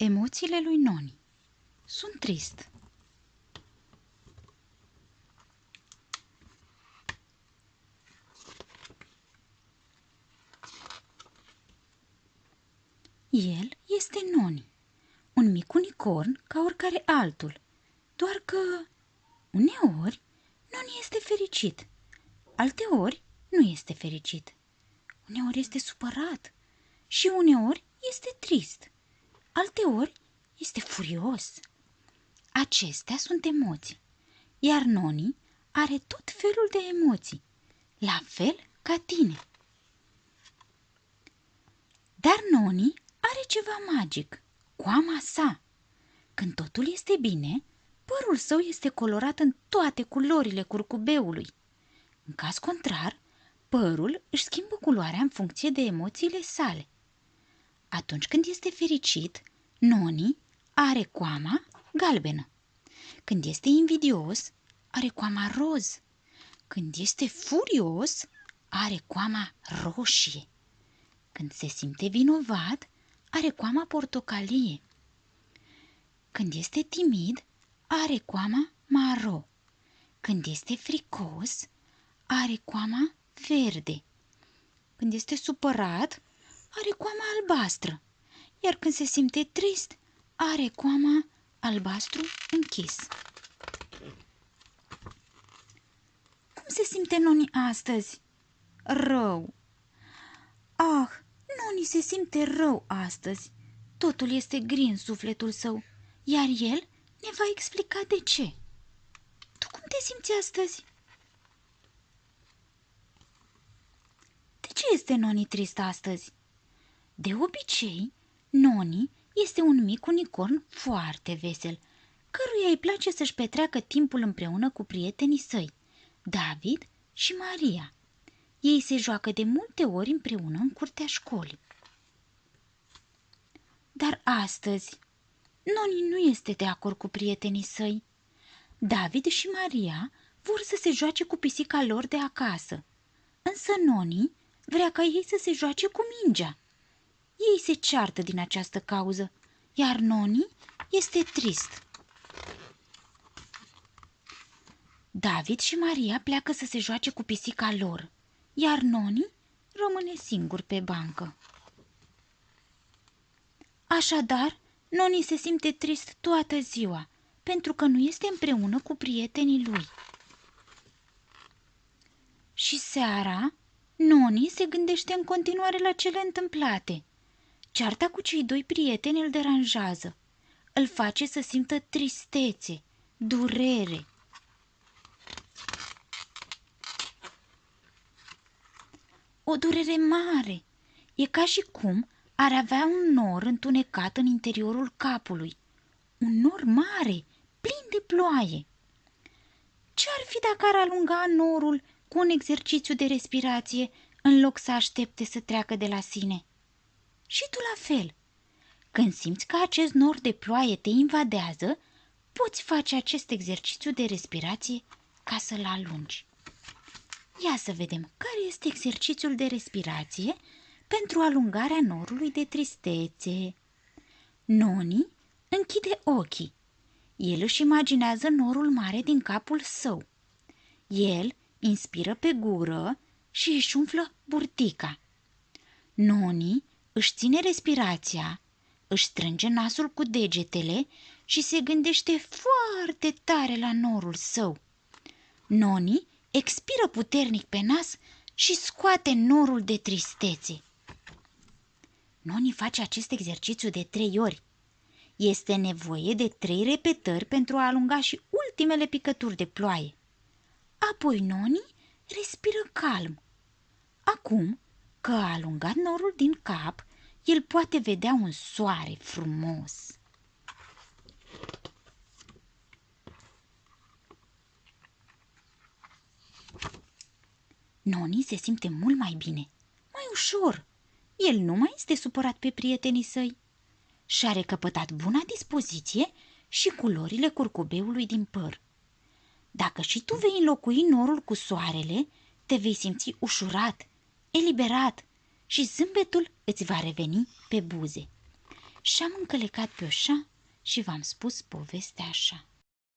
Emoțiile lui Noni. Sunt trist. El este Noni, un mic unicorn ca oricare altul, doar că uneori Noni este fericit, alteori nu este fericit. Uneori este supărat și uneori este trist, alteori este furios. Acestea sunt emoții, iar Noni are tot felul de emoții, la fel ca tine. Dar Noni are ceva magic, coama sa. Când totul este bine, părul său este colorat în toate culorile curcubeului. În caz contrar, părul își schimbă culoarea în funcție de emoțiile sale. Atunci când este fericit, Noni are coama galbenă. Când este invidios, are coama roz. Când este furios, are coama roșie. Când se simte vinovat, are coama portocalie. Când este timid, are coama maro. Când este fricos, are coama verde. Când este supărat, are coama albastră. Iar când se simte trist, are coama albastru închis. Cum se simte Noni astăzi? Rău. Ah, Noni se simte rău astăzi. Totul este gri în sufletul său, iar el ne va explica de ce. Tu cum te simți astăzi? De ce este Noni trist astăzi? De obicei, Noni este un mic unicorn foarte vesel, căruia îi place să-și petreacă timpul împreună cu prietenii săi, David și Maria. Ei se joacă de multe ori împreună în curtea școlii. Dar astăzi, Noni nu este de acord cu prietenii săi. David și Maria vor să se joace cu pisica lor de acasă, însă Noni vrea ca ei să se joace cu mingea. Ei se ceartă din această cauză, iar Noni este trist. David și Maria pleacă să se joace cu pisica lor, iar Noni rămâne singur pe bancă. Așadar, Noni se simte trist toată ziua, pentru că nu este împreună cu prietenii lui. Și seara, Noni se gândește în continuare la cele întâmplate. Cearta cu cei doi prieteni îl deranjează, îl face să simtă tristețe, durere. O durere mare, e ca și cum ar avea un nor întunecat în interiorul capului, un nor mare, plin de ploaie. Ce-ar fi dacă ar alunga norul cu un exercițiu de respirație în loc să aștepte să treacă de la sine? Și tu la fel. Când simți că acest nor de ploaie te invadează, poți face acest exercițiu de respirație ca să-l alungi. Ia să vedem care este exercițiul de respirație pentru alungarea norului de tristețe. Noni închide ochii. El își imaginează norul mare din capul său. El inspiră pe gură și își umflă burtica. Noni își ține respirația, își strânge nasul cu degetele și se gândește foarte tare la norul său. Noni expiră puternic pe nas și scoate norul de tristețe. Noni face acest exercițiu de 3 ori. Este nevoie de 3 repetări pentru a alunga și ultimele picături de ploaie. Apoi Noni respiră calm. Acum că a alungat norul din cap, el poate vedea un soare frumos. Noni se simte mult mai bine, mai ușor. El nu mai este supărat pe prietenii săi și are căpătat buna dispoziție și culorile curcubeului din păr. Dacă și tu vei înlocui norul cu soarele, te vei simți ușurat, eliberat și zâmbetul îți va reveni pe buze. Și-am încălecat pe oșa și v-am spus povestea așa.